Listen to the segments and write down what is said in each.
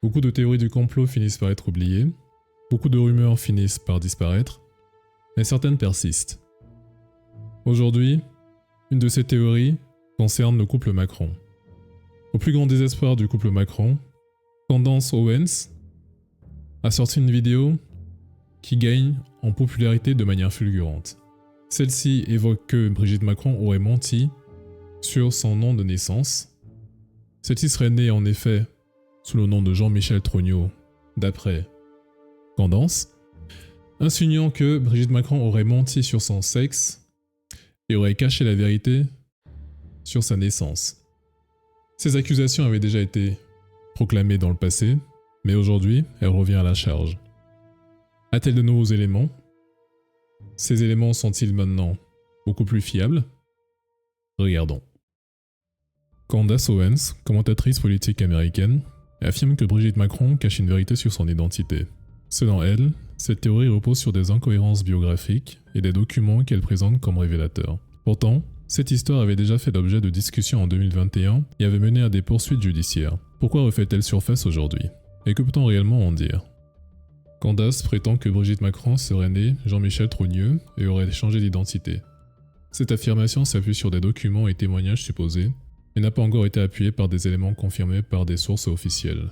Beaucoup de théories du complot finissent par être oubliées, beaucoup de rumeurs finissent par disparaître, mais certaines persistent. Aujourd'hui, une de ces théories concerne le couple Macron. Au plus grand désespoir du couple Macron, Candace Owens a sorti une vidéo qui gagne en popularité de manière fulgurante. Celle-ci évoque que Brigitte Macron aurait menti sur son nom de naissance. Celle-ci serait née en effet sous le nom de Jean-Michel Trogneux, d'après Candace, insinuant que Brigitte Macron aurait menti sur son sexe et aurait caché la vérité sur sa naissance. Ces accusations avaient déjà été proclamées dans le passé, mais aujourd'hui, elle revient à la charge. A-t-elle de nouveaux éléments? Ces éléments sont-ils maintenant beaucoup plus fiables? Regardons. Candace Owens, commentatrice politique américaine, affirme que Brigitte Macron cache une vérité sur son identité. Selon elle, cette théorie repose sur des incohérences biographiques et des documents qu'elle présente comme révélateurs. Pourtant, cette histoire avait déjà fait l'objet de discussions en 2021 et avait mené à des poursuites judiciaires. Pourquoi refait-elle surface aujourd'hui? Et que peut-on réellement en dire? Candace prétend que Brigitte Macron serait née Jean-Michel Trogneux et aurait changé d'identité. Cette affirmation s'appuie sur des documents et témoignages supposés, mais n'a pas encore été appuyée par des éléments confirmés par des sources officielles.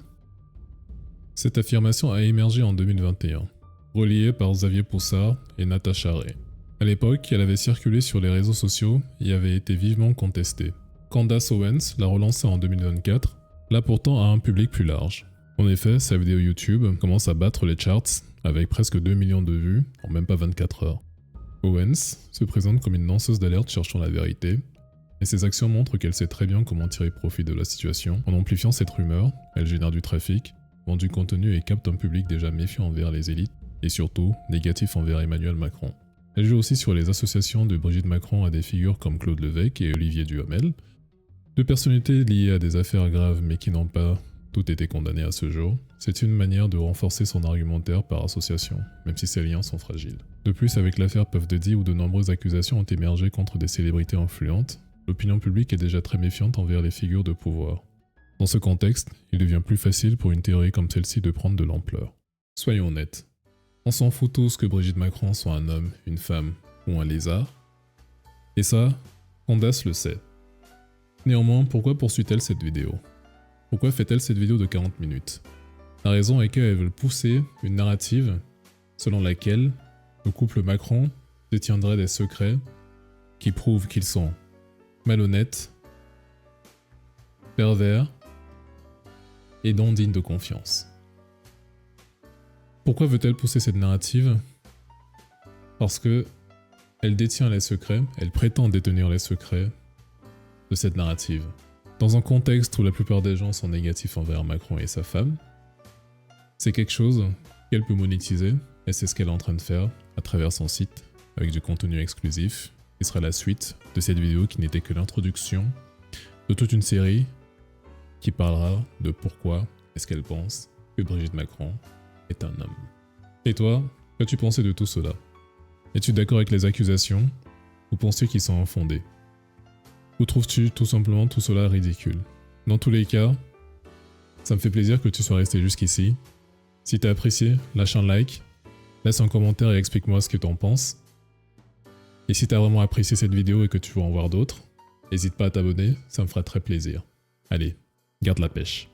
Cette affirmation a émergé en 2021, relayée par Xavier Poussard et Natacha Ray. À l'époque, elle avait circulé sur les réseaux sociaux et avait été vivement contestée. Candace Owens l'a relancée en 2024, là pourtant à un public plus large. En effet, sa vidéo YouTube commence à battre les charts avec presque 2 millions de vues en même pas 24 heures. Owens se présente comme une lanceuse d'alerte cherchant la vérité, et ses actions montrent qu'elle sait très bien comment tirer profit de la situation. En amplifiant cette rumeur, elle génère du trafic, vend du contenu et capte un public déjà méfiant envers les élites, et surtout négatif envers Emmanuel Macron. Elle joue aussi sur les associations de Brigitte Macron à des figures comme Claude Levesque et Olivier Duhamel, deux personnalités liées à des affaires graves mais qui n'ont pas toutes été condamnées à ce jour. C'est une manière de renforcer son argumentaire par association, même si ces liens sont fragiles. De plus, avec l'affaire Puff Daddy où de nombreuses accusations ont émergé contre des célébrités influentes, l'opinion publique est déjà très méfiante envers les figures de pouvoir. Dans ce contexte, il devient plus facile pour une théorie comme celle-ci de prendre de l'ampleur. Soyons honnêtes. On s'en fout tous que Brigitte Macron soit un homme, une femme ou un lézard. Et ça, Candace le sait. Néanmoins, pourquoi poursuit-elle cette vidéo? Pourquoi fait-elle cette vidéo de 40 minutes? La raison est qu'elle veut pousser une narrative selon laquelle le couple Macron détiendrait des secrets qui prouvent qu'ils sont malhonnêtes, pervers et non dignes de confiance. Pourquoi veut-elle pousser cette narrative? Parce que elle détient les secrets, elle prétend détenir les secrets de cette narrative. Dans un contexte où la plupart des gens sont négatifs envers Macron et sa femme, c'est quelque chose qu'elle peut monétiser, et c'est ce qu'elle est en train de faire à travers son site, avec du contenu exclusif, qui sera la suite de cette vidéo qui n'était que l'introduction de toute une série qui parlera de pourquoi est-ce qu'elle pense que Brigitte Macron est un homme. Et toi, qu'as-tu pensé de tout cela? Es-tu d'accord avec les accusations ou penses-tu qu'ils sont infondés? Ou trouves-tu tout simplement tout cela ridicule? Dans tous les cas, ça me fait plaisir que tu sois resté jusqu'ici. Si t'as apprécié, lâche un like, laisse un commentaire et explique-moi ce que t'en penses. Et si t'as vraiment apprécié cette vidéo et que tu veux en voir d'autres, n'hésite pas à t'abonner, ça me fera très plaisir. Allez, garde la pêche.